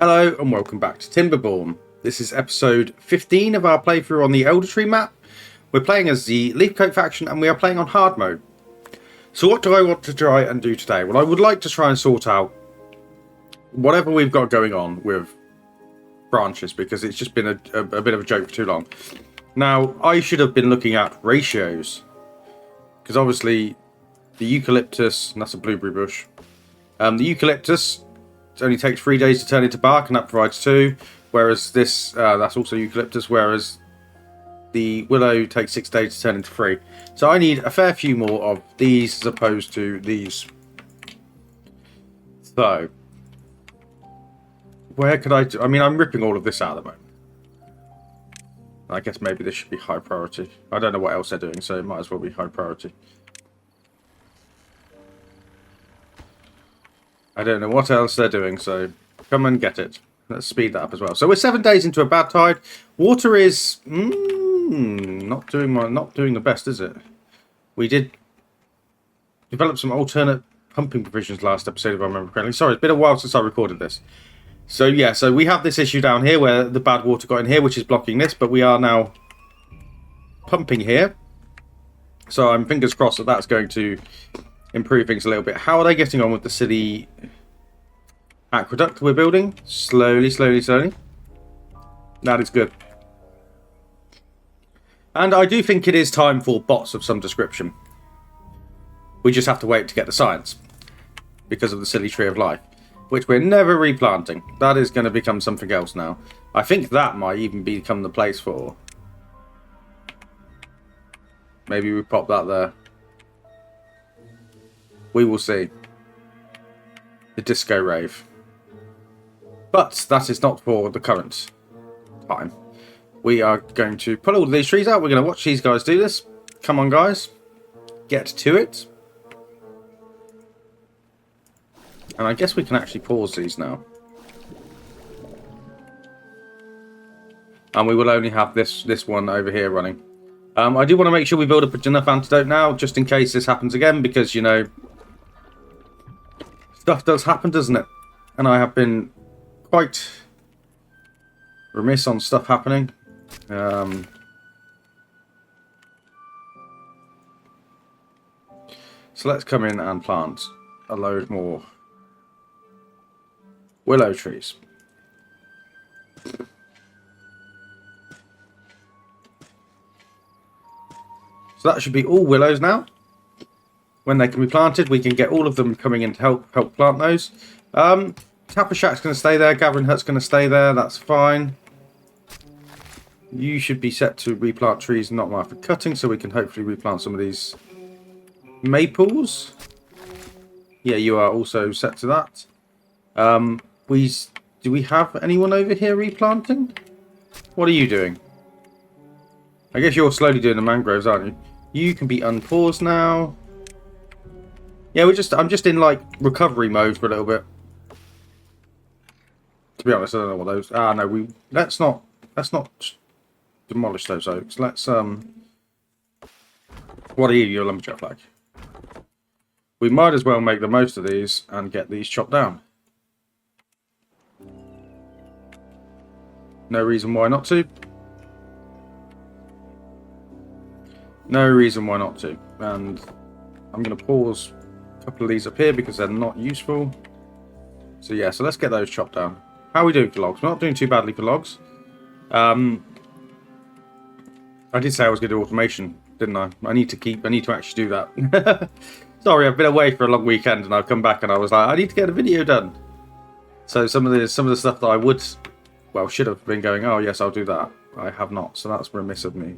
Hello and welcome back to Timberborn. This is episode 15 of our playthrough on the Elder Tree map. We're playing as the Leafcoat faction and we are playing on hard mode. So what do I want to try and do today? Well, I would like to try and sort out whatever we've got going on with branches, because it's just been a bit of a joke for too long. Now, I should have been looking at ratios, because obviously the eucalyptus, and that's a blueberry bush, the eucalyptus only takes 3 days to turn into bark, and that provides 2. Whereas this, that's also eucalyptus, whereas the willow takes 6 days to turn into 3. So I need a fair few more of these as opposed to these. So, where could I do? I mean, I'm ripping all of this out at the moment. I guess maybe this should be high priority. I don't know what else they're doing, so it might as well be high priority. I don't know what else they're doing, so come and get it. Let's speed that up as well. So we're 7 days into a bad tide. Water is not doing the best, is it? We did develop some alternate pumping provisions last episode, if I remember correctly. Sorry, it's been a while since I recorded this. So yeah, so we have this issue down here where the bad water got in here, which is blocking this, but we are now pumping here. So I'm fingers crossed that that's going to improve things a little bit. How are they getting on with the silly aqueduct we're building? Slowly. That is good. And I do think it is time for bots of some description. We just have to wait to get the science, because of the silly tree of life, which we're never replanting. That is going to become something else now. I think that might even become the place for... Maybe we pop that there. We will see. The disco rave. But that is not for the current time. We are going to pull all of these trees out. We're going to watch these guys do this. Come on, guys. Get to it. And I guess we can actually pause these now. And we will only have this one over here running. I do want to make sure we build up enough antidote now, just in case this happens again, because, you know, stuff does happen, doesn't it? And I have been quite remiss on stuff happening. So let's come in and plant a load more willow trees. So that should be all willows now. When they can be planted, we can get all of them coming in to help plant those. Tapper Shack's going to stay there. Gathering Hut's going to stay there. That's fine. You should be set to replant trees not marked for cutting, so we can hopefully replant some of these maples. Yeah, you are also set to that. Do we have anyone over here replanting? What are you doing? I guess you're slowly doing the mangroves, aren't you? You can be unpaused now. Yeah, I'm just in like recovery mode for a little bit. To be honest, I don't know what those. No, let's not demolish those oaks. Let's What are you? You're a lumberjack flag. We might as well make the most of these and get these chopped down. No reason why not to. No reason why not to. And I'm going to pause a couple of these up here because they're not useful. So yeah, so let's get those chopped down. How are we doing for logs? We're not doing too badly for logs. I did say I was going to do automation, didn't I? I need to actually do that. Sorry, I've been away for a long weekend and I've come back and I was like, I need to get a video done. So some of the stuff that I would, well, should have been going, oh yes, I'll do that. I have not, so that's remiss of me.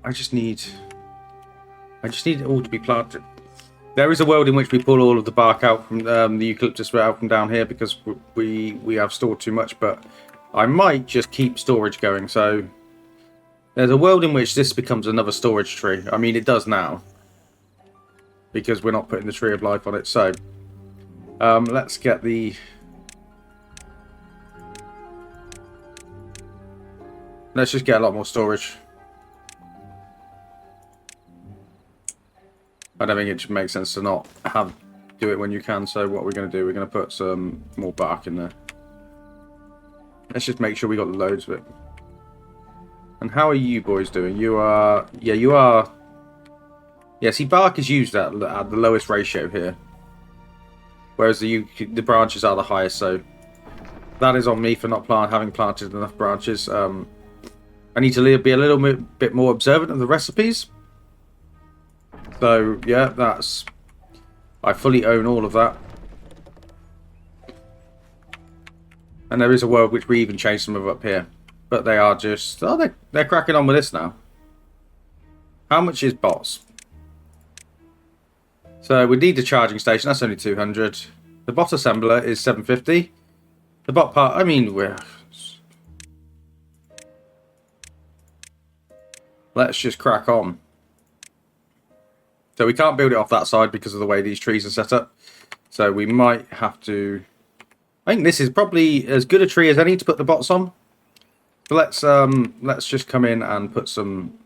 I just need it all to be planted. There is a world in which we pull all of the bark out from the eucalyptus out from down here because we have stored too much, but I might just keep storage going. So there's a world in which this becomes another storage tree. I mean, it does now because we're not putting the tree of life on it. So let's get the... Let's just get a lot more storage. I don't think it makes sense to not have do it when you can. So what we're going to do, we're going to put some more bark in there. Let's just make sure we got loads of it. And how are you boys doing? You are... Yeah, you are... Yeah, see, bark is used at the lowest ratio here. Whereas the branches are the highest, so... That is on me for not having planted enough branches. I need to be a little bit more observant of the recipes. So, yeah, that's... I fully own all of that. And there is a world which we even changed some of up here. But they are just... Oh, they're cracking on with this now. How much is bots? So, we need the charging station. That's only 200. The bot assembler is 750. The bot part... I mean, we're... Let's just crack on. So we can't build it off that side because of the way these trees are set up. So we might have to... I think this is probably as good a tree as any to put the bots on. But let's just come in and put some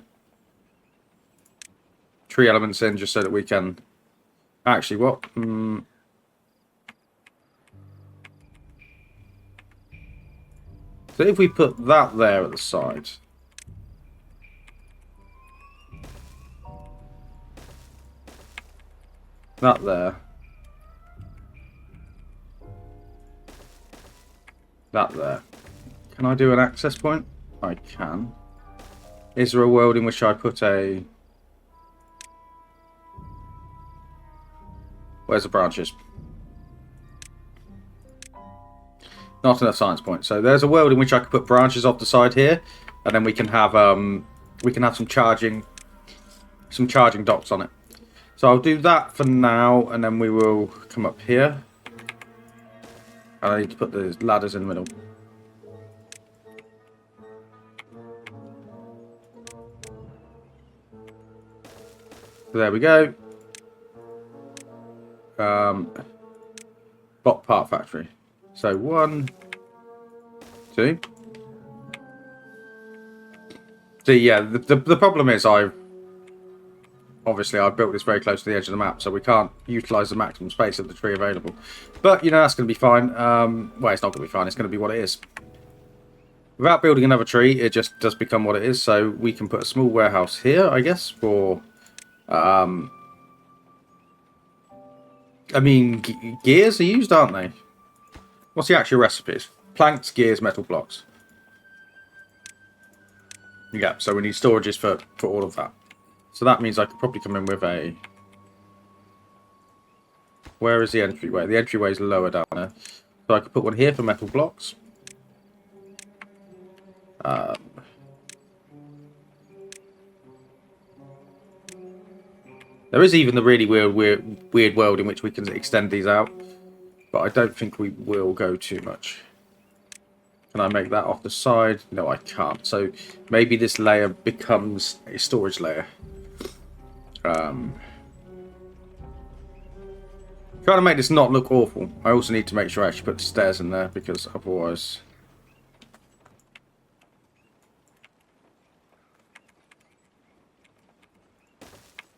tree elements in just so that we can... Actually, what? So if we put that there at the side... That there. That there. Can I do an access point? I can. Is there a world in which I put a... Where's the branches? Not enough science points. So there's a world in which I could put branches off the side here, and then we can have some charging docks on it. So I'll do that for now, and then we will come up here. And I need to put the ladders in the middle. So there we go. Bot part factory. So 1, 2. So yeah, the problem is Obviously, I've built this very close to the edge of the map, so we can't utilise the maximum space of the tree available. But, you know, that's going to be fine. Well, it's not going to be fine. It's going to be what it is. Without building another tree, it just does become what it is. So we can put a small warehouse here, I guess, for... I mean, gears are used, aren't they? What's the actual recipes? Planks, gears, metal blocks. Yeah, so we need storages for all of that. So that means I could probably come in with a... Where is the entryway? The entryway is lower down there. So I could put one here for metal blocks. There is even the really weird world in which we can extend these out. But I don't think we will go too much. Can I make that off the side? No, I can't. So maybe this layer becomes a storage layer. Trying to make this not look awful. I also need to make sure I actually put the stairs in there, because otherwise...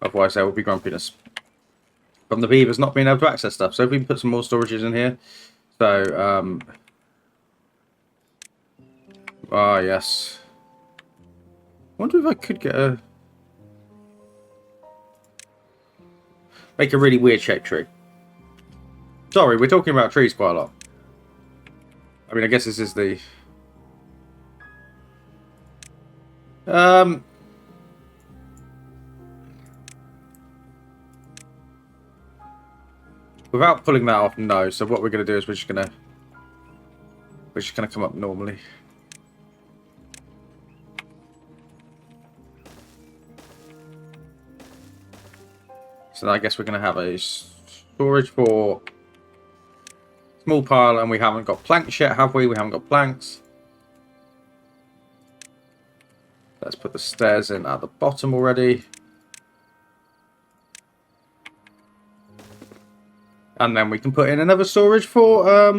Otherwise there will be grumpiness from the beavers not being able to access stuff. So if we can put some more storages in here. So, yes. Wonder if I could get a... Make a really weird shaped tree. Sorry, we're talking about trees quite a lot. I mean, I guess this is the... Without pulling that off, no. So what we're going to do is we're just going to come up normally. So I guess we're going to have a storage for small pile, and we haven't got planks yet, have we? We haven't got planks. Let's put the stairs in at the bottom already. And then we can put in another storage for,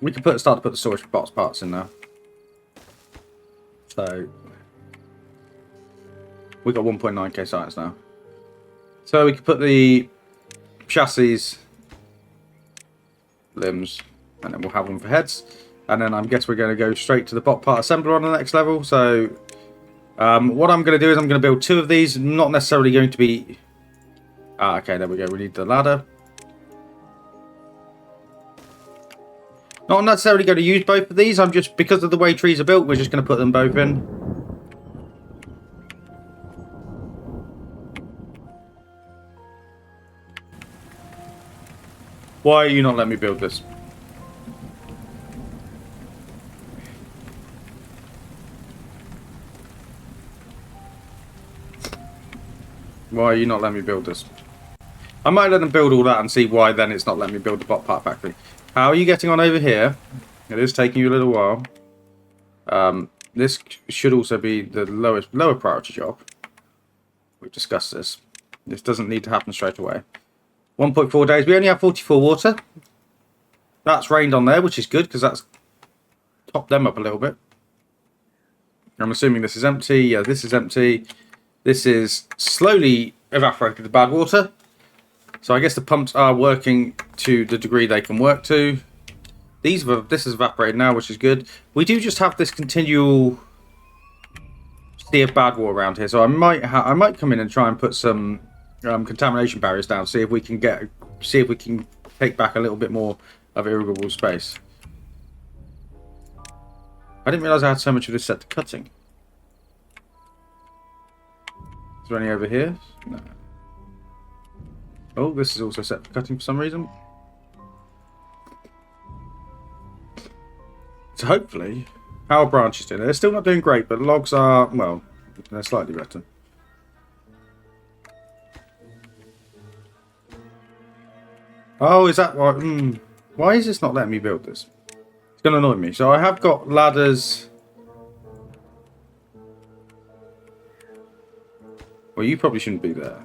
we can start to put the storage for box parts in there. So, we got 1.9k science now. So we can put the chassis, limbs, and then we'll have one for heads. And then I guess we're going to go straight to the bot part assembler on the next level. So what I'm going to do is I'm going to build 2 of these. Not necessarily going to be... okay, there we go. We need the ladder. Not necessarily going to use both of these. I'm just, because of the way trees are built, we're just going to put them both in. Why are you not letting me build this? Why are you not letting me build this? I might let them build all that and see why then it's not letting me build the bot part factory. How are you getting on over here? It is taking you a little while. This should also be the lower priority job. We've discussed this. This doesn't need to happen straight away. 1.4 days. We only have 44 water. That's rained on there, which is good because that's topped them up a little bit. I'm assuming this is empty. Yeah, this is empty. This is slowly evaporated the bad water. So I guess the pumps are working to the degree they can work to. This is evaporated now, which is good. We do just have this continual sea of bad water around here. So I might come in and try and put some contamination barriers down. See if we can take back a little bit more of irrigable space. I didn't realise I had so much of this set to cutting. Is there any over here? No. Oh, this is also set for cutting for some reason. So hopefully, how are branches doing? They're still not doing great, but logs are, well, they're slightly better. Oh, is that what? Why is this not letting me build this? It's going to annoy me. So I have got ladders. Well, you probably shouldn't be there.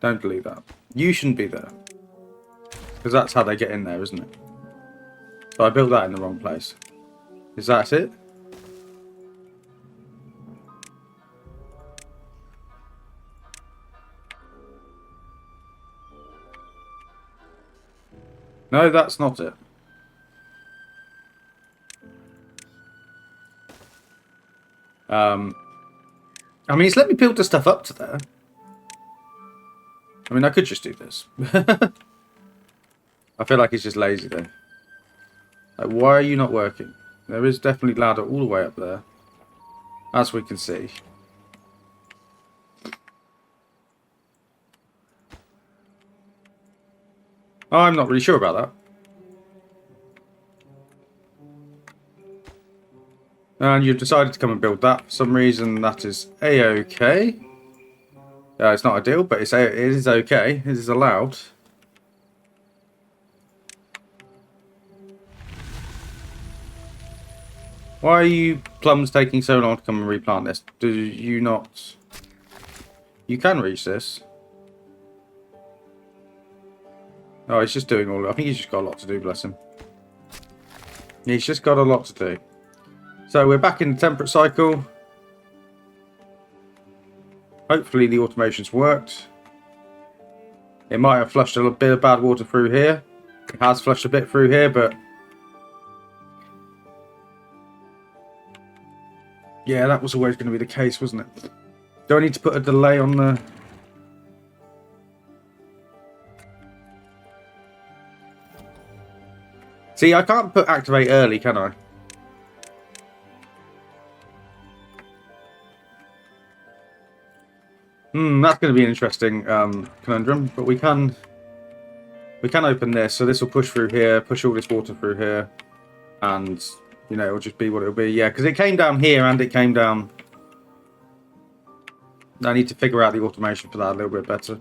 Don't delete that. You shouldn't be there. Because that's how they get in there, isn't it? So I built that in the wrong place. Is that it? No, that's not it. I mean, it's let me build the stuff up to there. I mean, I could just do this. I feel like he's just lazy though. Like, why are you not working? There is definitely ladder all the way up there, as we can see. I'm not really sure about that. And you've decided to come and build that. For some reason, that is A-okay. It's not ideal, but it is okay. It is allowed. Why are you plums taking so long to come and replant this? Do you not... You can reach this. Oh, he's just doing all... I think he's just got a lot to do, bless him. He's just got a lot to do. So we're back in the temperate cycle. Hopefully the automation's worked. It might have flushed a little bit of bad water through here. It has flushed a bit through here, but... yeah, that was always going to be the case, wasn't it? Do I need to put a delay on the... See, I can't put activate early, can I? That's going to be an interesting conundrum, but we can open this, so this will push through here, push all this water through here, and, you know, it'll just be what it'll be. Yeah, because it came down here and it came down... I need to figure out the automation for that a little bit better.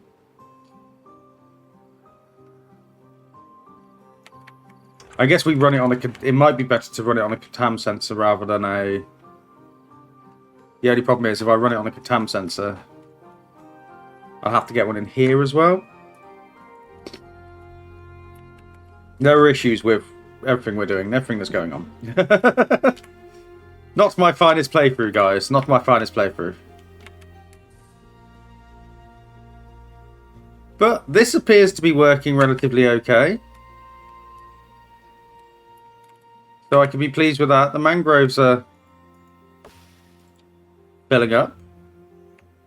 I guess we run it on a... It might be better to run it on a contam sensor rather than a... The only problem is if I run it on a contam sensor, I'll have to get one in here as well. There are issues with everything we're doing, everything that's going on. Not my finest playthrough, guys. Not my finest playthrough. But this appears to be working relatively okay. So I can be pleased with that. The mangroves are filling up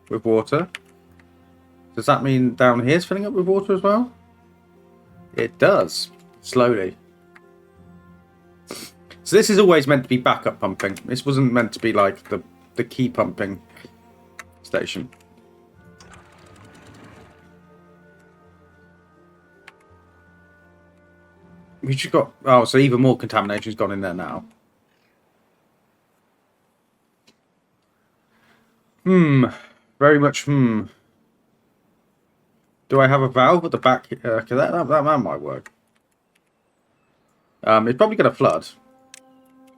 with water. Does that mean down here is filling up with water as well? It does. Slowly. So this is always meant to be backup pumping. This wasn't meant to be like the key pumping station. We just got... Oh, so even more contamination's gone in there now. Very much, Do I have a valve at the back? That might work. It's probably going to flood.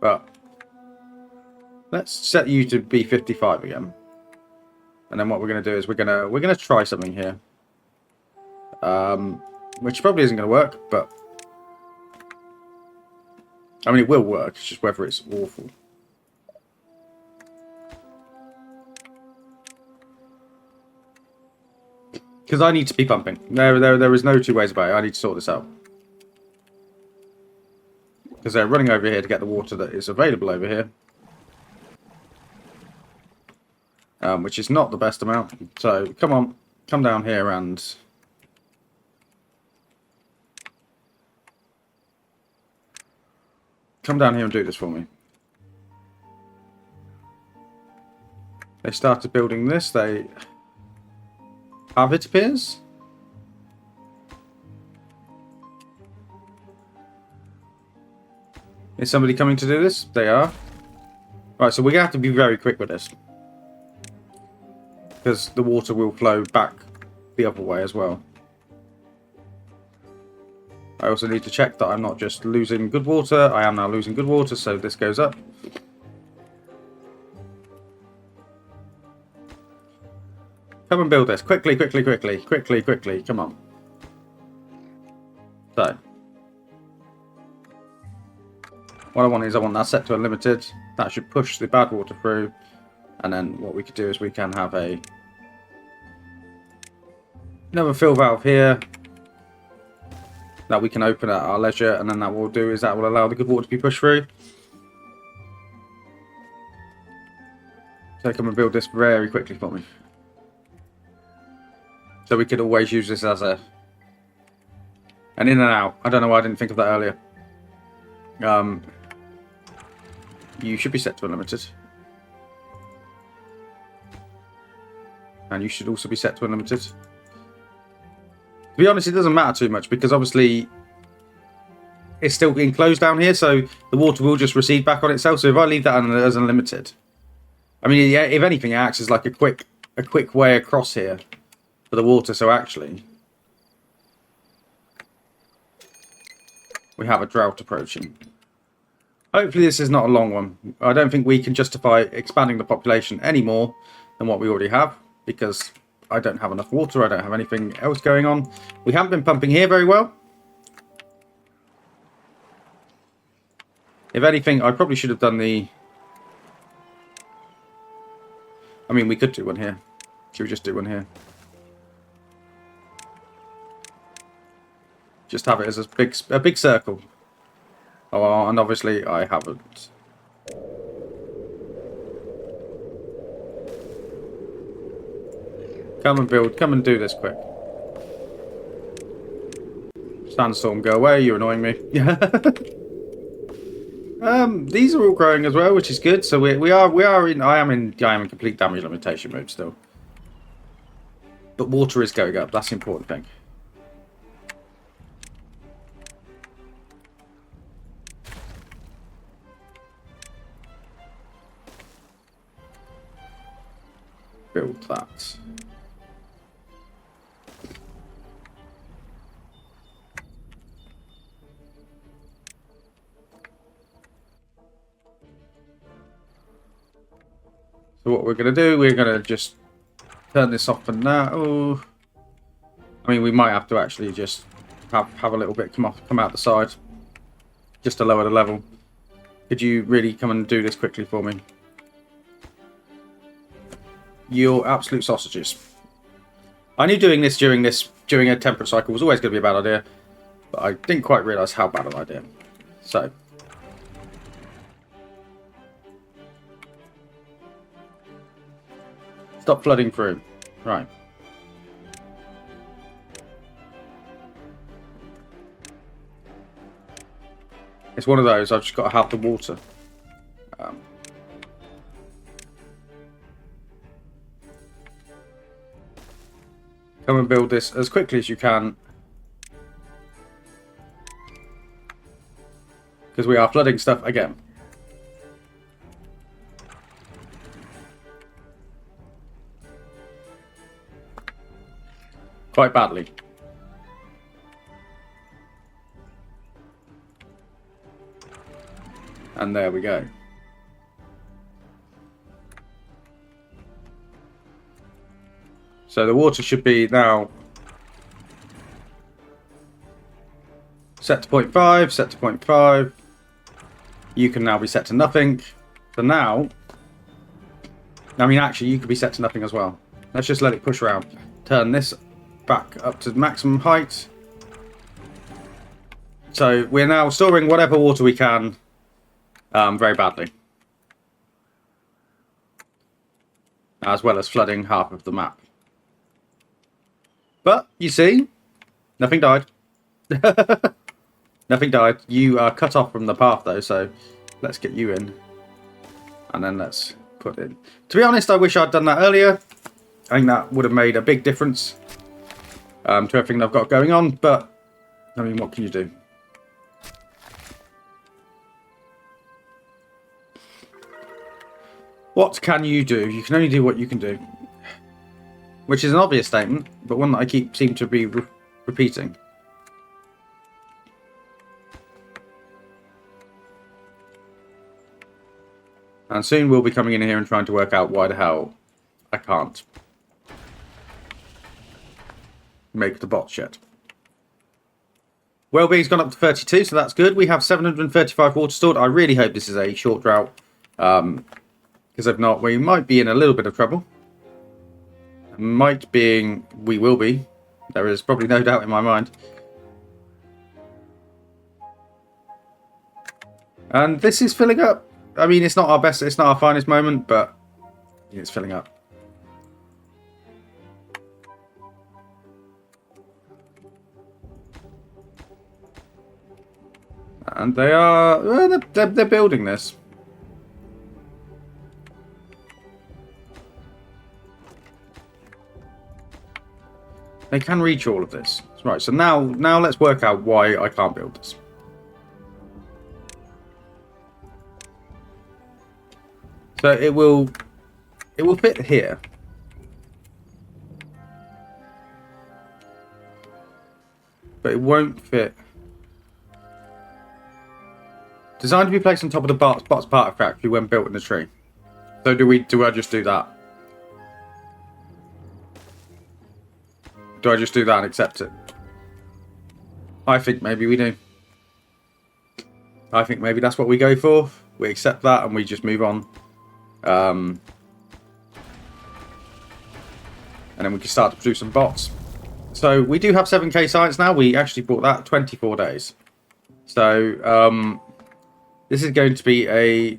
But let's set you to be 55 again. And then what we're going to do is we're going to try something here. Which probably isn't going to work, but... I mean, it will work. It's just whether it's awful. Because I need to be pumping. There is no two ways about it. I need to sort this out. Because they're running over here to get the water that is available over here. Which is not the best amount. So, come on. Come down here and... Come down here and do this for me. They started building this. They have, it appears. Is somebody coming to do this? They are. Right, so we're going to have to be very quick with this. Because the water will flow back the other way as well. I also need to check that I'm not just losing good water. I am now losing good water, so this goes up. Come and build this. Quickly, quickly, quickly. Quickly, quickly. Come on. So. What I want is I want that set to unlimited. That should push the bad water through. And then what we could do is we can have another fill valve here. That we can open at our leisure, and then that will do is that will allow the good water to be pushed through. So come and build this very quickly for me. So we could always use this as an in and out. I don't know why I didn't think of that earlier. You should be set to unlimited. And you should also be set to unlimited. To be honest, it doesn't matter too much because obviously it's still enclosed down here, so the water will just recede back on itself. So if I leave that as unlimited, I mean, yeah, if anything, it acts as like a quick way across here for the water. So actually, we have a drought approaching. Hopefully, this is not a long one. I don't think we can justify expanding the population any more than what we already have because I don't have enough water. I don't have anything else going on. We haven't been pumping here very well. If anything, I probably should have done the... I mean, we could do one here. Should we just do one here? Just have it as a big circle. Oh, and obviously I haven't. Come and build. Come and do this quick. Sandstorm, go away. You're annoying me. These are all growing as well, which is good. So we are in. I am in complete damage limitation mode still. But water is going up. That's the important thing. Build that. So what we're going to do, we're going to just turn this off for now. Oh, I mean, we might have to actually just have a little bit come out the side, just to lower the level. Could you really come and do this quickly for me? You're absolute sausages. I knew doing this during this doing a temperate cycle was always going to be a bad idea, but I didn't quite realise how bad an idea. So, stop flooding through. Right. It's one of those, I've just got to have the water. Come and build this as quickly as you can. Because we are flooding stuff again. Quite badly. And there we go. So the water should be now set to 0.5, set to 0.5. You can now be set to nothing. So now, I mean, actually, you could be set to nothing as well. Let's just let it push around. Turn this back up to maximum height. So we're now storing whatever water we can very badly. As well as flooding half of the map. But, you see, nothing died. Nothing died. You are cut off from the path, though, so let's get you in. And then let's put in. To be honest, I wish I'd done that earlier. I think that would have made a big difference to everything I've got going on. But, I mean, what can you do? What can you do? You can only do what you can do. Which is an obvious statement, but one that I seem to be repeating. And soon we'll be coming in here and trying to work out why the hell I can't make the bots yet. Wellbeing's gone up to 32, so that's good. We have 735 water stored. I really hope this is a short drought. Because if not, we might be in a little bit of trouble. Might being we will be. There is probably no doubt in my mind. And this is filling up. I mean, it's not our best, it's not our finest moment, but it's filling up. And they are, well, they're building this. They can reach all of this. Right, so now let's work out why I can't build this. So it will fit here. But it won't fit. Designed to be placed on top of the bots part factory when built in the tree. So do I just do that? Do I just do that and accept it? I think maybe we do. I think maybe that's what we go for. We accept that and we just move on. And then we can start to produce some bots. So we do have 7k science now. We actually bought that 24 days. So this is going to be a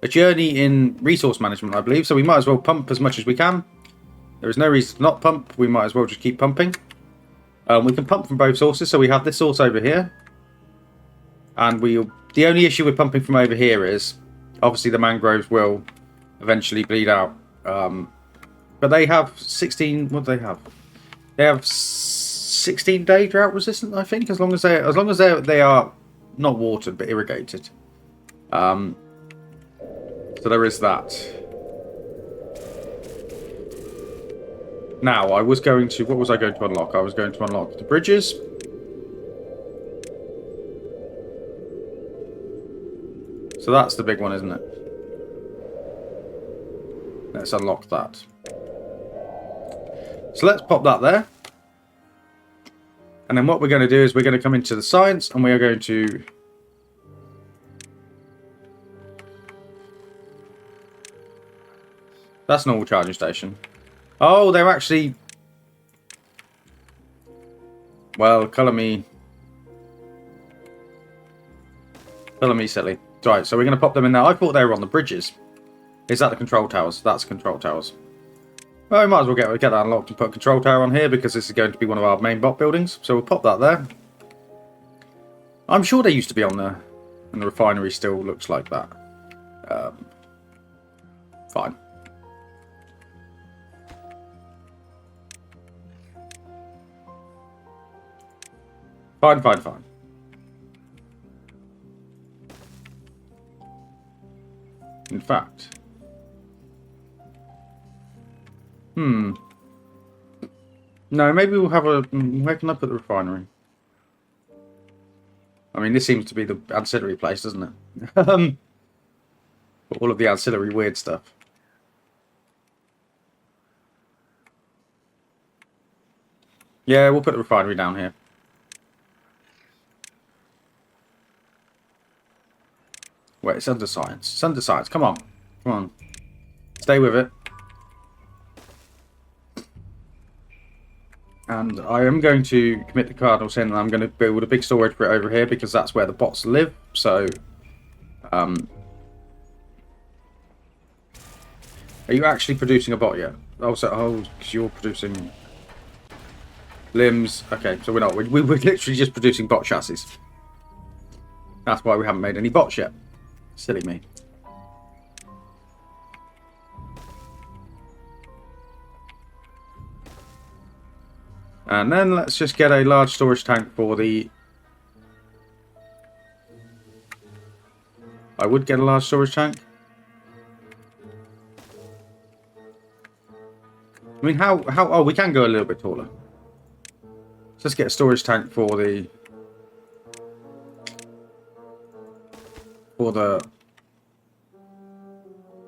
journey in resource management, I believe. So we might as well pump as much as we can. There is no reason to not pump. We might as well just keep pumping. We can pump from both sources. So we have this source over here. And the only issue with pumping from over here is, obviously the mangroves will eventually bleed out. But they have 16, what do they have? They have 16-day drought resistant, I think, as long as they are not watered but irrigated. So there is that. Now, I was going to... What was I going to unlock? I was going to unlock the bridges. So that's the big one, isn't it? Let's unlock that. So let's pop that there. And then what we're going to do is we're going to come into the science and we are going to... That's a normal charging station. Oh, they're actually Well, colour me silly. Right, so we're going to pop them in there. I thought they were on the bridges. Is that the control towers? That's control towers. Well, we might as well get that unlocked and put a control tower on here because this is going to be one of our main bot buildings. So we'll pop that there. I'm sure they used to be on there. And the refinery still looks like that. Fine. Fine. In fact. No, maybe we'll have a... Where can I put the refinery? I mean, this seems to be the ancillary place, doesn't it? All of the ancillary weird stuff. Yeah, we'll put the refinery down here. Wait, it's under science. It's under science. Come on. Come on. Stay with it. And I am going to commit the cardinal sin, and I'm going to build a big storage bit over here because that's where the bots live. So, are you actually producing a bot yet? Oh, because you're producing limbs. Okay, so we're not. We're literally just producing bot chassis. That's why we haven't made any bots yet. Silly me. And then let's just get a large storage tank for the... I would get a large storage tank. I mean, how... Oh, we can go a little bit taller. Let's just get a storage tank for the...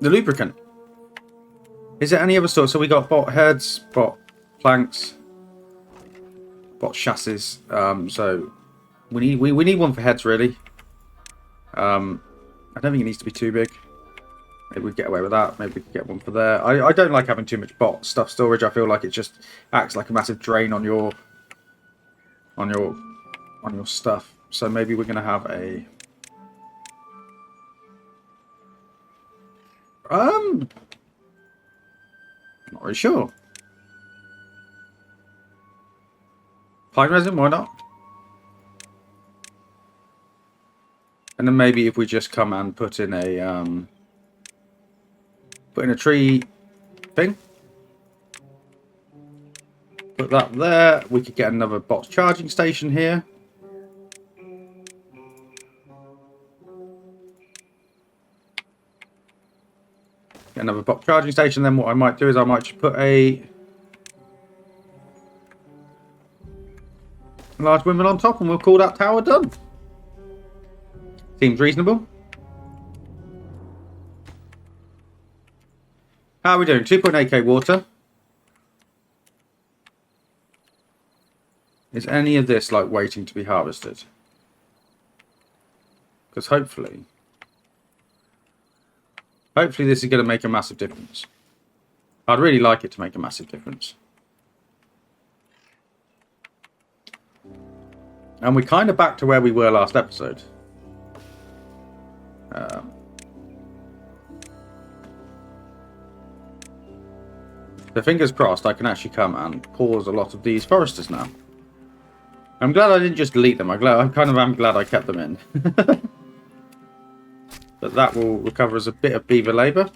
the lubricant. Is there any other sort? So we got bot heads, bot planks... bot chassis, so we need one for heads really. I don't think it needs to be too big. Maybe we'd get away with that. Maybe we could get one for there. I don't like having too much bot stuff storage. I feel like it just acts like a massive drain on your stuff. So maybe we're gonna have a not really sure. Pine resin, why not? And then maybe if we just come and put in a tree thing, put that there. We could get another box charging station here. Get another box charging station. Then what I might do is I might just put a large windmill on top, and we'll call that tower done. Seems reasonable. How are we doing? 2.8k water. Is any of this like waiting to be harvested? Because hopefully this is going to make a massive difference. I'd really like it to make a massive difference. And we're kind of back to where we were last episode. So fingers crossed I can actually come and pause a lot of these foresters now. I'm glad I didn't just delete them. I'm glad I kept them in. But that will recover us a bit of beaver labour,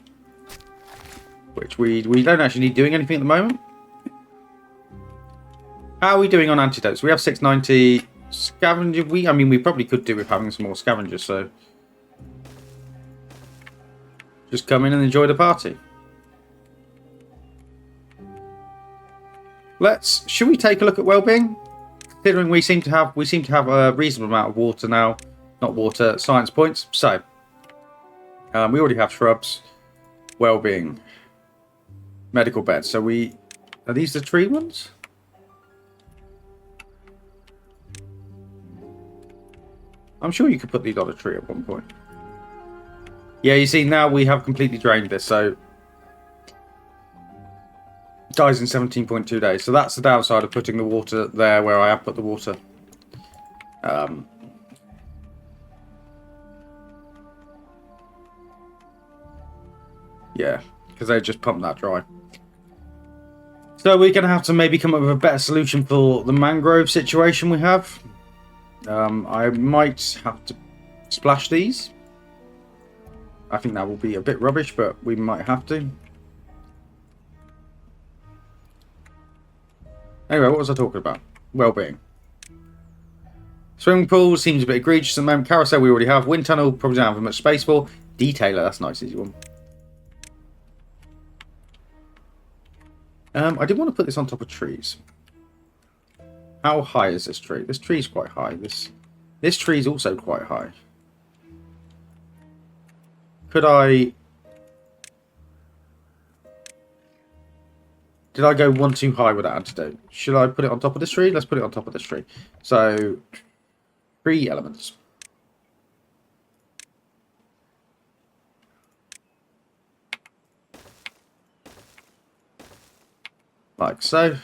which we don't actually need doing anything at the moment. How are we doing on antidotes? We have 690 scavenger. I mean, we probably could do with having some more scavengers. So just come in and enjoy the party. Should we take a look at wellbeing? Considering we seem to have a reasonable amount of water now, not water, science points. So we already have shrubs, wellbeing, medical beds. So are these the tree ones? I'm sure you could put these on a tree at one point. Yeah, you see now we have completely drained this. So Dies in 17.2 days. So that's the downside of putting the water there where I have put the water. Yeah, because they just pump that dry. So we're going to have to maybe come up with a better solution for the mangrove situation we have. I might have to splash these. I think that will be a bit rubbish, but we might have to. Anyway, what was I talking about? Wellbeing. Swimming pool seems a bit egregious at the moment. Carousel we already have. Wind tunnel probably don't have much space for. Detailer, that's a nice easy one. I did want to put this on top of trees. How high is this tree? This tree is quite high. This tree is also quite high. Could I... Did I go one too high with that antidote? Should I put it on top of this tree? Let's put it on top of this tree. So, 3 elements. Like so.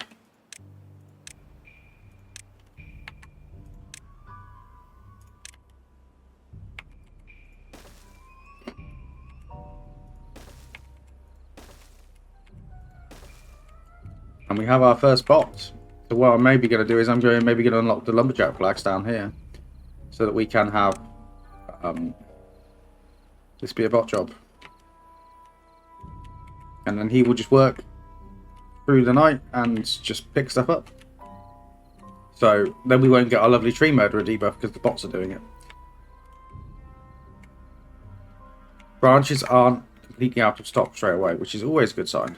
And we have our first box. So what I'm maybe going to do is I'm maybe going to unlock the lumberjack flags down here, so that we can have this be a bot job. And then he will just work through the night and just pick stuff up. So then we won't get our lovely tree murderer debuff because the bots are doing it. Branches aren't completely out of stock straight away, which is always a good sign.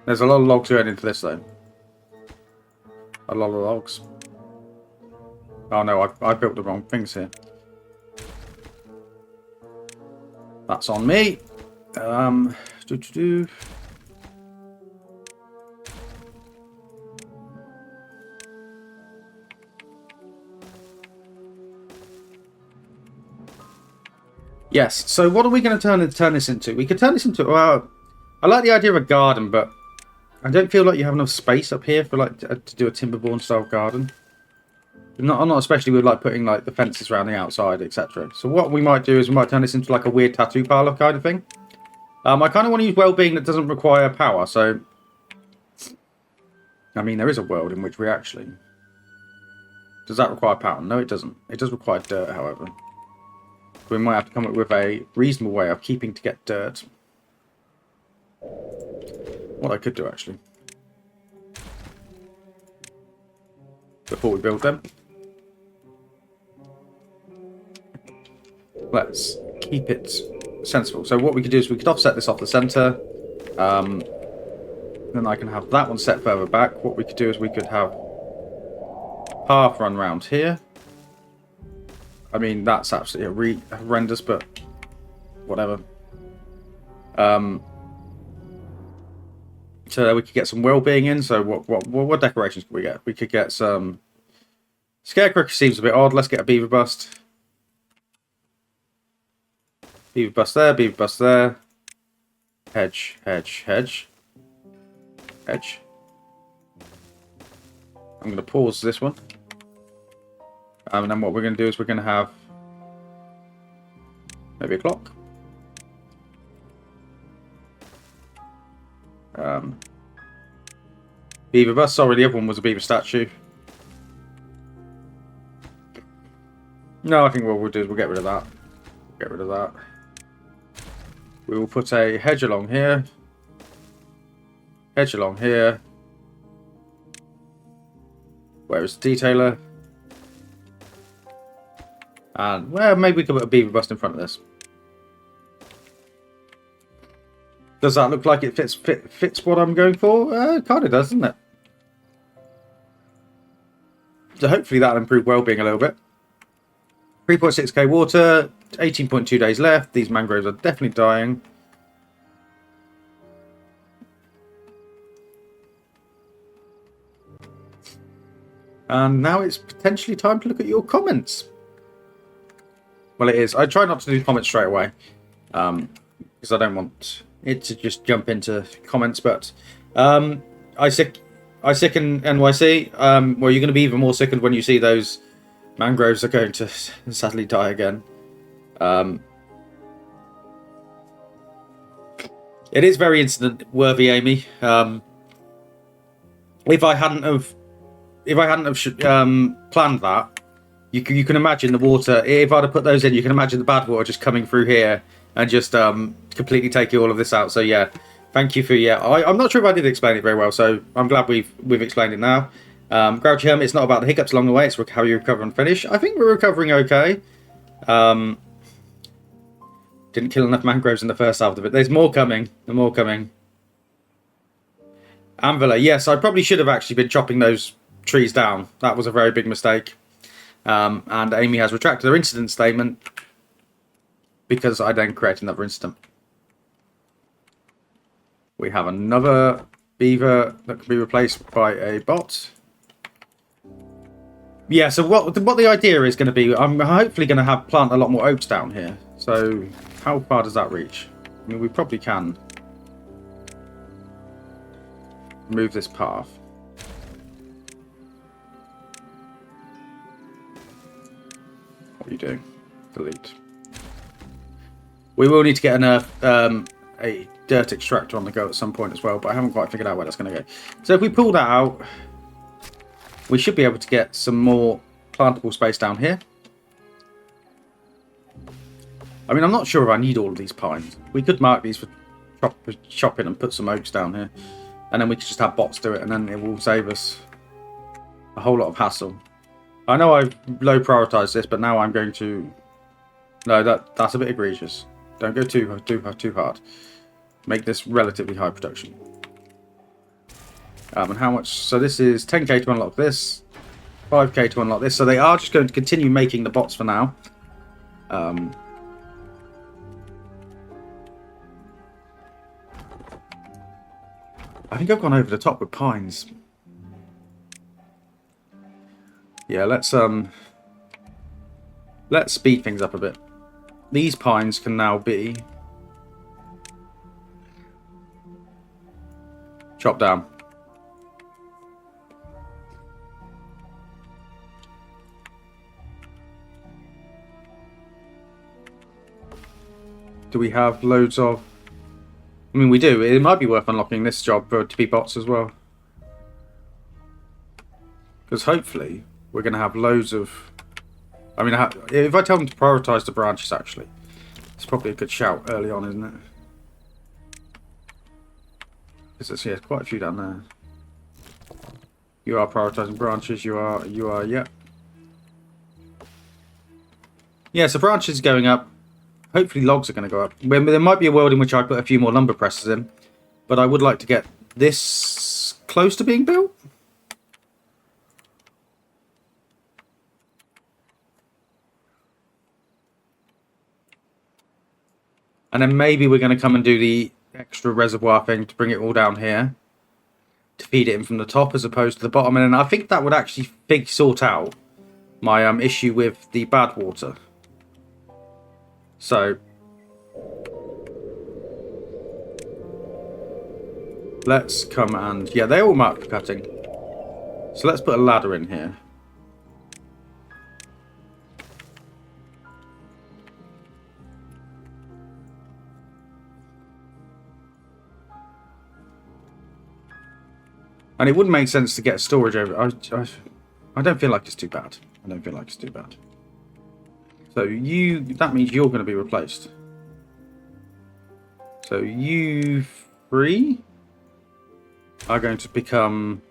There's a lot of logs going into this though. A lot of logs. Oh no, I built the wrong things here. That's on me. Yes, so what are we going to turn this into? We could turn this into... Well, I like the idea of a garden, but I don't feel like you have enough space up here for like to do a Timberborn style garden. Not especially with like putting like the fences around the outside, etc. So what we might do is we might turn this into like a weird tattoo parlor kind of thing. I kind of want to use wellbeing that doesn't require power. So, I mean, there is a world in which we actually... Does that require power? No, it doesn't. It does require dirt, however. We might have to come up with a reasonable way of keeping to get dirt. What I could do, actually. Before we build them. Let's keep it sensible. So what we could do is we could offset this off the centre. Then I can have that one set further back. What we could do is we could have half run round here. I mean, that's absolutely horrendous, but whatever. So we could get some wellbeing in. So what decorations could we get? We could get some... Scarecrow seems a bit odd. Let's get a beaver bust. Beaver bust there, beaver bust there. Hedge, hedge, hedge. Hedge. I'm going to pause this one. And then what we're going to do is we're going to have maybe a clock. Beaver bust. Sorry, the other one was a beaver statue. No, I think what we'll do is we'll get rid of that. Get rid of that. We will put a hedge along here. Hedge along here. Where is the detailer? And, well, maybe we could put a beaver bust in front of this. Does that look like it fits what I'm going for? Kind of does, doesn't it? So hopefully that'll improve wellbeing a little bit. 3.6k water, 18.2 days left. These mangroves are definitely dying. And now it's potentially time to look at your comments. Well, it is. I try not to do comments straight away. because I don't want it to just jump into comments. But I sicken NYC. Well, you're going to be even more sickened when you see those mangroves are going to sadly die again. It is very incident worthy, Amy. If I hadn't have planned that, you can imagine the water. If I'd have put those in, you can imagine the Badwater just coming through here and just completely taking all of this out. So yeah, thank you for I'm not sure if I did explain it very well, so I'm glad we've explained it now. Grouchy Hermit, it's not about the hiccups along the way; it's how you recover and finish. I think we're recovering okay. Didn't kill enough mangroves in the first half of it. There's more coming. There's more coming. Anvila, yes, I probably should have actually been chopping those trees down. That was a very big mistake. And Amy has retracted her incident statement because I then created another incident. We have another beaver that can be replaced by a bot. Yeah, so what the idea is going to be, I'm hopefully going to plant a lot more oats down here. So how far does that reach? I mean, we probably can move this path. What are you doing? Delete. We will need to get a dirt extractor on the go at some point as well, but I haven't quite figured out where that's going to go. So if we pull that out, we should be able to get some more plantable space down here. I mean, I'm not sure if I need all of these pines. We could mark these for chopping and put some oaks down here. And then we could just have bots do it, and then it will save us a whole lot of hassle. I know I've low prioritized this, but now I'm going to... No, that's a bit egregious. Don't go too hard. Make this relatively high production. And how much? So this is 10k to unlock this, 5k to unlock this. So they are just going to continue making the bots for now. I think I've gone over the top with pines. Yeah, let's speed things up a bit. These pines can now be chopped down. Do we have loads of... I mean, we do. It might be worth unlocking this job to be bots as well. Because hopefully we're going to have loads of... I mean, if I tell them to prioritise the branches, actually, it's probably a good shout early on, isn't it? Because there's quite a few down there. You are prioritising branches. You are, yeah. Yeah, so branches going up. Hopefully logs are going to go up. There might be a world in which I put a few more lumber presses in, but I would like to get this close to being built. And then maybe we're going to come and do the extra reservoir thing to bring it all down here to feed it in from the top as opposed to the bottom. And then I think that would actually sort out my issue with the Badwater. So let's come and... Yeah, they're all marked for cutting. So let's put a ladder in here. And it wouldn't make sense to get storage over... I don't feel like it's too bad. I don't feel like it's too bad. So that means you're going to be replaced. So you three are going to become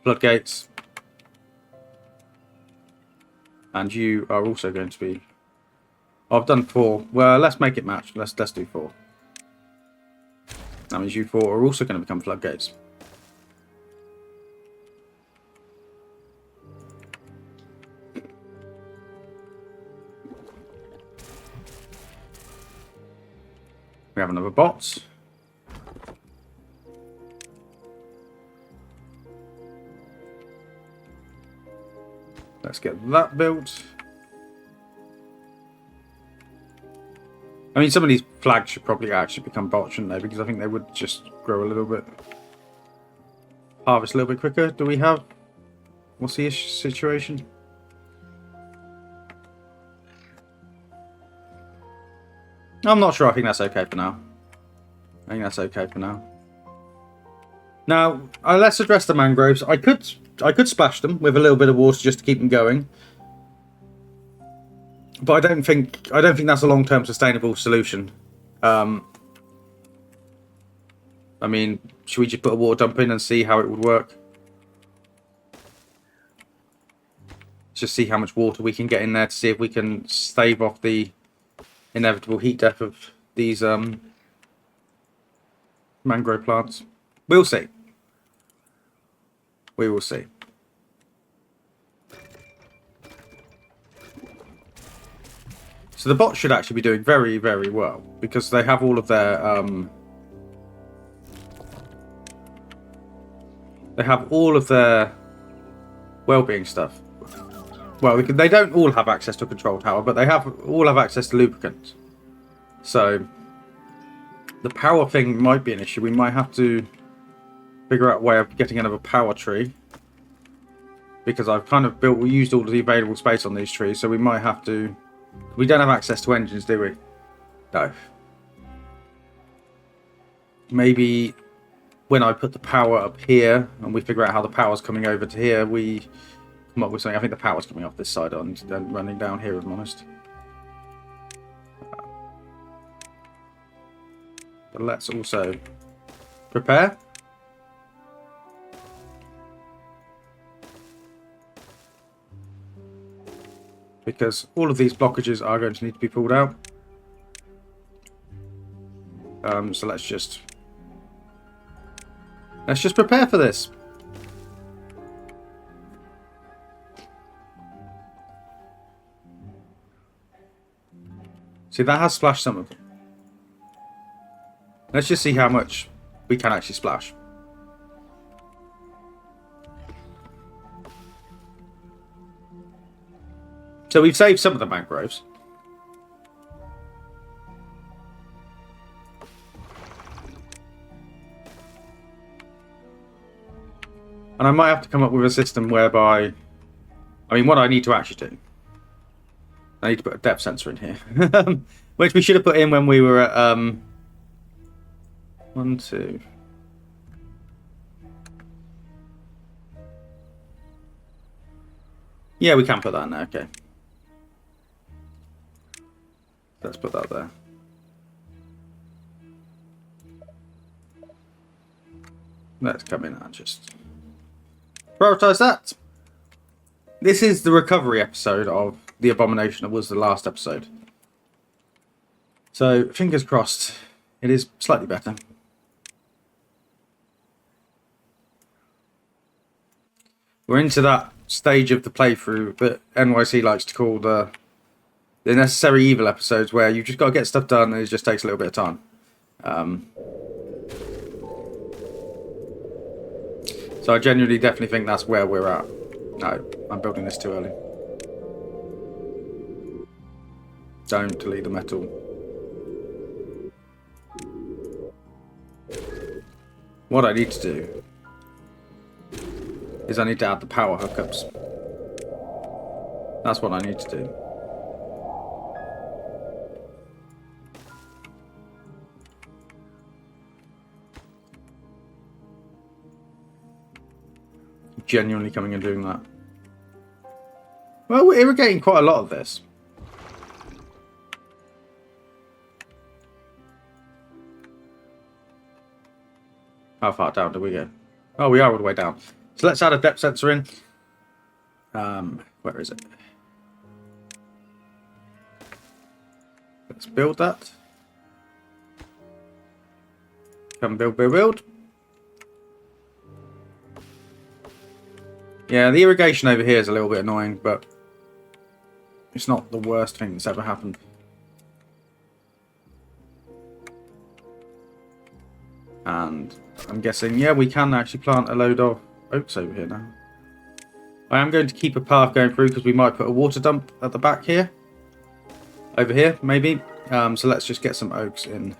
floodgates. And you are also going to be... Oh, I've done 4. Well, let's make it match. Let's do 4. That means you 4 are also going to become floodgates. We have another bot. Let's get that built. I mean, some of these flags should probably actually become bots, shouldn't they? Because I think they would just grow a little bit. Harvest a little bit quicker. Do we have... What's the situation? I'm not sure. I think that's okay for now. I think that's okay for now. Now, let's address the mangroves. I could splash them with a little bit of water just to keep them going. But I don't think that's a long-term sustainable solution. I mean, should we just put a water dump in and see how it would work? Just see how much water we can get in there to see if we can stave off the inevitable heat death of these mangrove plants. We'll see. We will see. So the bots should actually be doing very, very well because they have all of their wellbeing stuff. Well, they don't all have access to a control tower, but they all have access to lubricants. So the power thing might be an issue. We might have to figure out a way of getting another power tree because I've kind of used all of the available space on these trees, so we might have to. We don't have access to engines, do we? No. Maybe when I put the power up here and we figure out how the power's coming over to here, we come up with something. I think the power's coming off this side and then running down here, if I'm honest. But let's also prepare. Because all of these blockages are going to need to be pulled out. So let's just prepare for this. See, that has splashed some of them. Let's just see how much we can actually splash. So we've saved some of the mangroves. And I might have to come up with a system whereby... I mean, what I need to actually do... I need to put a depth sensor in here. Which we should have put in when we were at... 1, 2... Yeah, we can put that in there, okay. Let's put that there. Let's come in and just prioritize that. This is the recovery episode of the abomination that was the last episode. So, fingers crossed, it is slightly better. We're into that stage of the playthrough that NYC likes to call the necessary evil episodes, where you've just got to get stuff done and it just takes a little bit of time. So I genuinely definitely think that's where we're at. No, I'm building this too early. Don't delete the metal. What I need to do is I need to add the power hookups. That's what I need to do. Genuinely coming and doing that. Well, we're irrigating quite a lot of this. How far down do we go? Oh, we are all the way down. So let's add a depth sensor in. Where is it? Let's build that. Come build. Yeah, the irrigation over here is a little bit annoying, but it's not the worst thing that's ever happened. And I'm guessing, yeah, we can actually plant a load of oaks over here now. I am going to keep a path going through because we might put a water dump at the back here. Over here, maybe. So let's just get some oaks in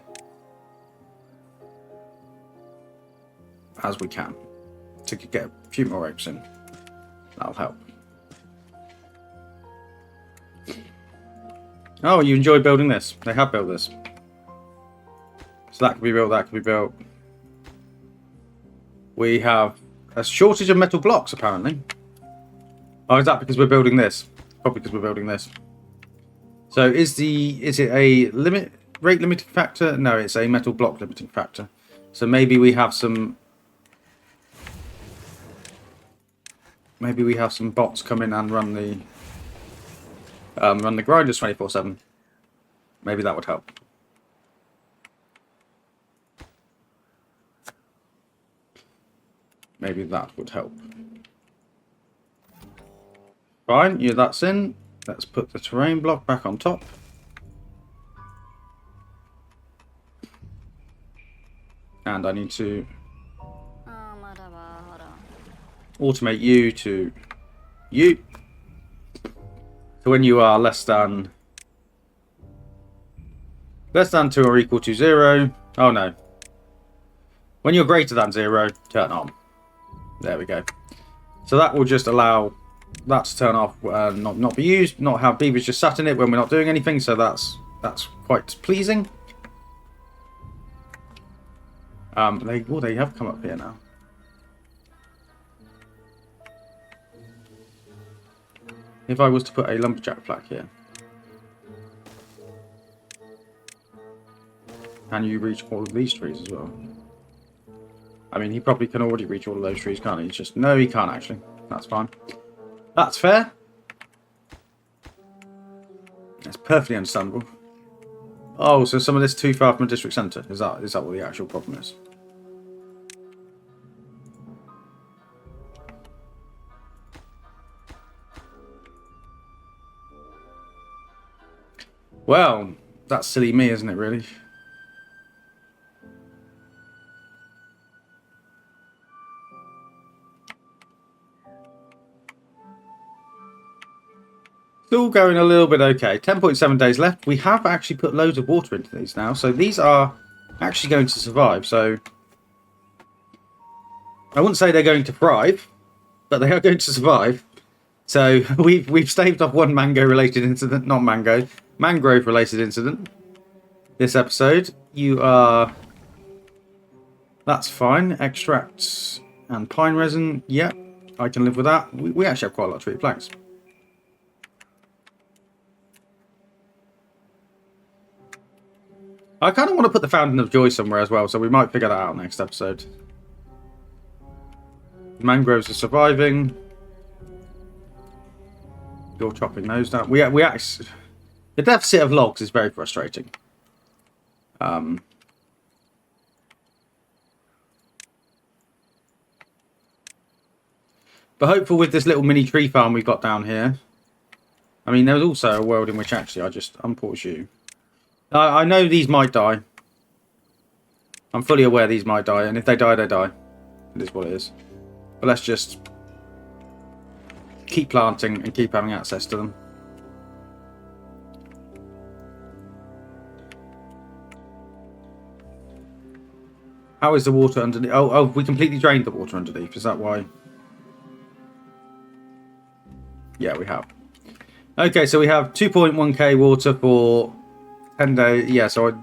as we can to get a few more oaks in. That'll help. Oh, you enjoy building this? They have built this. So that can be built, that can be built. We have a shortage of metal blocks, apparently. Oh, is that because we're building this? Probably because we're building this. So is it a rate limiting factor? No, it's a metal block limiting factor. So maybe we have some bots come in and run the grinders 24/7. Maybe that would help. Maybe that would help. Fine, yeah, that's in. Let's put the terrain block back on top. And I need to automate you to you. So when you are less than 2 or equal to 0. Oh no. When you're greater than 0, turn on. There we go. So that will just allow that to turn off, not be used, not have beavers just sat in it when we're not doing anything. So that's quite pleasing. They have come up here now. If I was to put a lumberjack plaque here, can you reach all of these trees as well? I mean, he probably can already reach all of those trees, can't he? It's just, no, he can't actually. That's fine. That's fair. That's perfectly understandable. Oh, so some of this too far from a district centre. Is that what the actual problem is? Well, that's silly me, isn't it, really? Still going a little bit okay. 10.7 days left. We have actually put loads of water into these now. So these are actually going to survive. So I wouldn't say they're going to thrive, but they are going to survive. So we've staved off one mangrove-related incident this episode. That's fine. Extracts and pine resin. Yep, I can live with that. We actually have quite a lot of tree planks. I kind of want to put the Fountain of Joy somewhere as well, so we might figure that out next episode. Mangroves are surviving. You're chopping those down. We actually, the deficit of logs is very frustrating. But hopeful with this little mini tree farm we've got down here. I mean, there's also a world in which actually I just unpause you. I know these might die. I'm fully aware these might die, and if they die, they die. It is what it is. But let's just keep planting and keep having access to them. How is the water underneath? Oh, we completely drained the water underneath. Is that why? Yeah, we have. Okay, so we have 2.1k water for 10 days. Yeah, so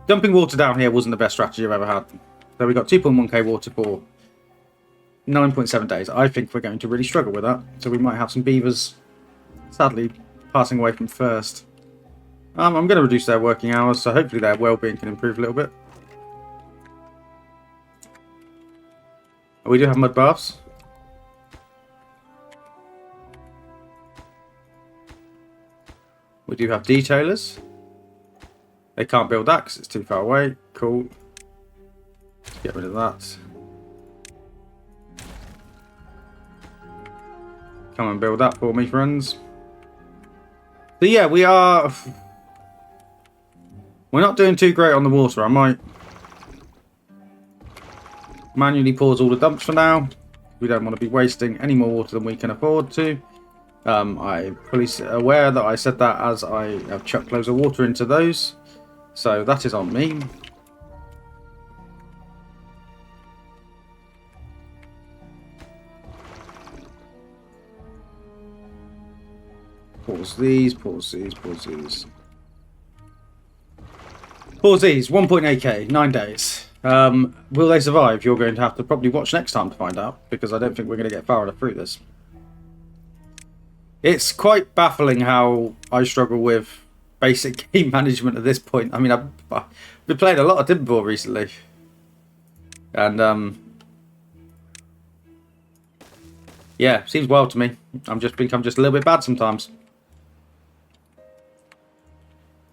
dumping water down here wasn't the best strategy I've ever had. So we got 2.1k water for 9.7 days. I think we're going to really struggle with that. So we might have some beavers, sadly, passing away from first. I'm going to reduce their working hours, so hopefully their well-being can improve a little bit. We do have mud baths. We do have detailers. They can't build that because it's too far away. Cool. Let's get rid of that. Come and build that for me, friends. So yeah, we're not doing too great on the water. I might manually pause all the dumps for now. We don't want to be wasting any more water than we can afford to. I'm fully aware that I said that as I have chucked loads of water into those. So that is on me. Pause these, pause these, pause these. Pause these, 1.8k, 9 days. Will they survive? You're going to have to probably watch next time to find out, because I don't think we're going to get far enough through this. It's quite baffling how I struggle with basic game management at this point. I mean, I've been playing a lot of Timberborn recently. And, yeah, seems wild to me. I'm just a little bit bad sometimes.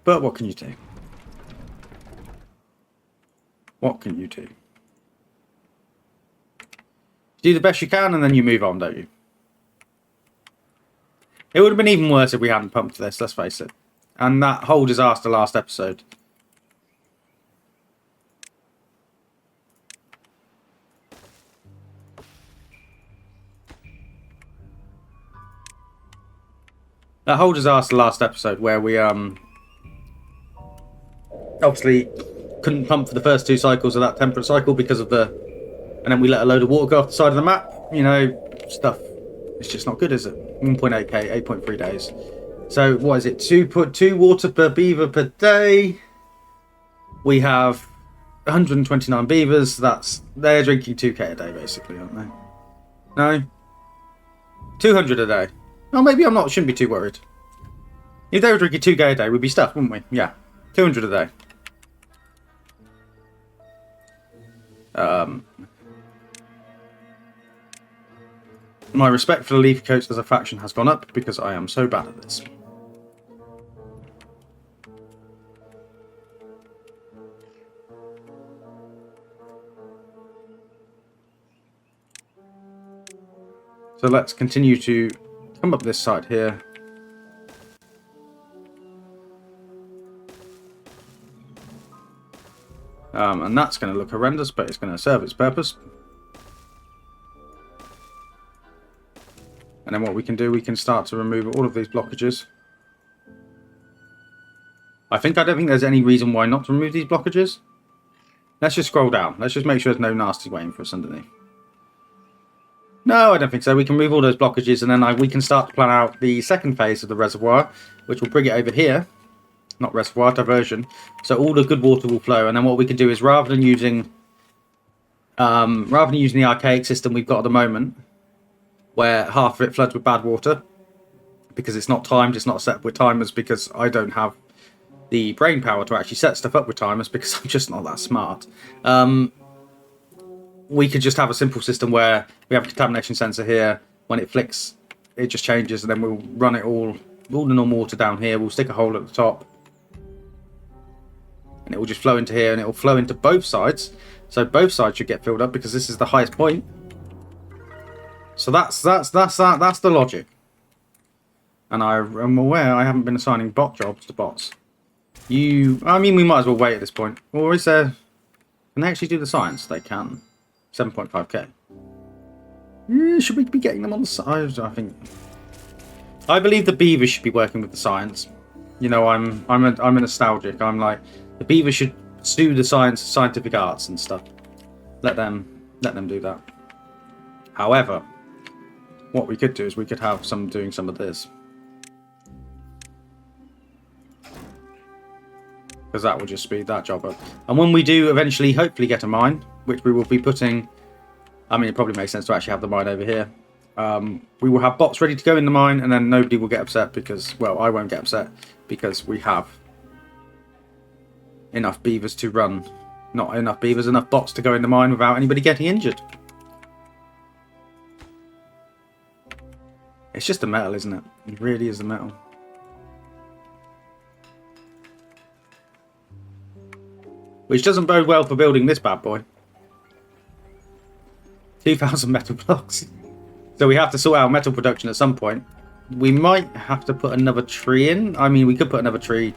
But what can you do? What can you do? You do the best you can and then you move on, don't you? It would have been even worse if we hadn't pumped this, let's face it. And that whole disaster last episode. That whole disaster last episode where we obviously couldn't pump for the first 2 cycles of that temperate cycle because of the... And then we let a load of water go off the side of the map. You know, stuff. It's just not good, is it? 1.8k, 8.3 days. So, what is it? 2.2 water per beaver per day. We have 129 beavers. They're drinking 2k a day, basically, aren't they? No? 200 a day. Oh, maybe shouldn't be too worried. If they were drinking 2k a day, we'd be stuck, wouldn't we? Yeah. 200 a day. My respect for the Leafcoats as a faction has gone up because I am so bad at this. So let's continue to come up this side here. And that's going to look horrendous, but it's going to serve its purpose. And then what we can do, we can start to remove all of these blockages. I don't think there's any reason why not to remove these blockages. Let's just scroll down. Let's just make sure there's no nasty waiting for us underneath. No, I don't think so. We can remove all those blockages and then we can start to plan out the second phase of the reservoir, which will bring it over here. Not reservoir, diversion. So all the good water will flow. And then what we can do is rather than using the archaic system we've got at the moment, where half of it floods with bad water, because it's not timed, it's not set up with timers, because I don't have the brain power to actually set stuff up with timers, because I'm just not that smart. We could just have a simple system where we have a contamination sensor here. When it flicks, it just changes, and then we'll run it all the normal water down here. We'll stick a hole at the top, and it will just flow into here, and it will flow into both sides. So both sides should get filled up because this is the highest point. So that's the logic. And I'm aware I haven't been assigning bot jobs to bots. I mean, we might as well wait at this point. Or is there... Can they actually do the science? They can. 7.5k. Should we be getting them on the side? I believe the beavers should be working with the science. You know, I'm a nostalgic. I'm like, the beavers should do the scientific arts and stuff. Let them do that. However, what we could do is we could have some doing some of this. Because that will just speed that job up. And when we do eventually hopefully get a mine, which we will be putting... I mean, it probably makes sense to actually have the mine over here. We will have bots ready to go in the mine, and then nobody will get upset because... Well, I won't get upset because we have enough beavers to run. Not enough beavers, enough bots to go in the mine without anybody getting injured. It's just the metal, isn't it? It really is the metal. Which doesn't bode well for building this bad boy. 2,000 metal blocks. So we have to sort out metal production at some point. We might have to put another tree in. I mean, we could put another tree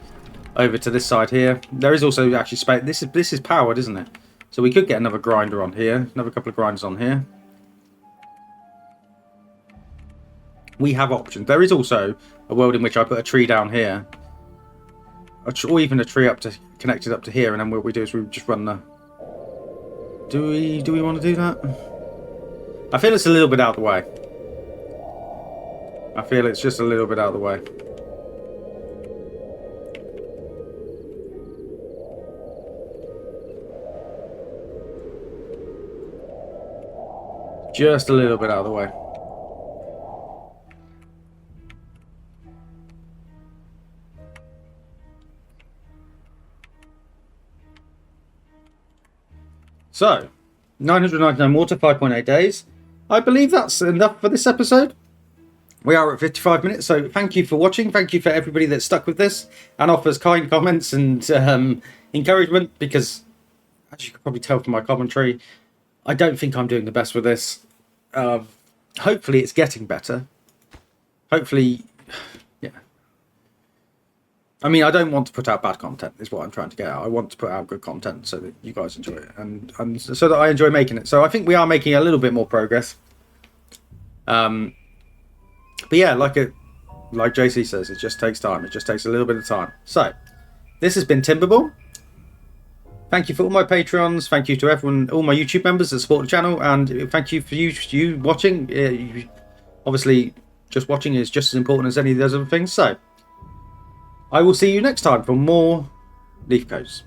over to this side here. There is also actually space. This is powered, isn't it? So we could get another grinder on here. Another couple of grinders on here. We have options. There is also a world in which I put a tree down here, or even a tree connected up to here, and then what we do is we just run the. Do we want to do that? I feel it's a little bit out of the way. I feel it's just a little bit out of the way. Just a little bit out of the way. So, 999 water, 5.8 days. I believe that's enough for this episode. We are at 55 minutes, so thank you for watching. Thank you for everybody that's stuck with this and offers kind comments and encouragement, because, as you can probably tell from my commentary, I don't think I'm doing the best with this. Hopefully it's getting better. Hopefully, yeah. I mean, I don't want to put out bad content, is what I'm trying to get out. I want to put out good content so that you guys enjoy it, and so that I enjoy making it. So I think we are making a little bit more progress. But yeah, like JC says, it just takes time. It just takes a little bit of time. So, this has been Timberborn. Thank you for all my Patreons. Thank you to everyone, all my YouTube members that support the channel, and thank you for you watching. Obviously, just watching is just as important as any of those other things. So, I will see you next time for more Leafcoats.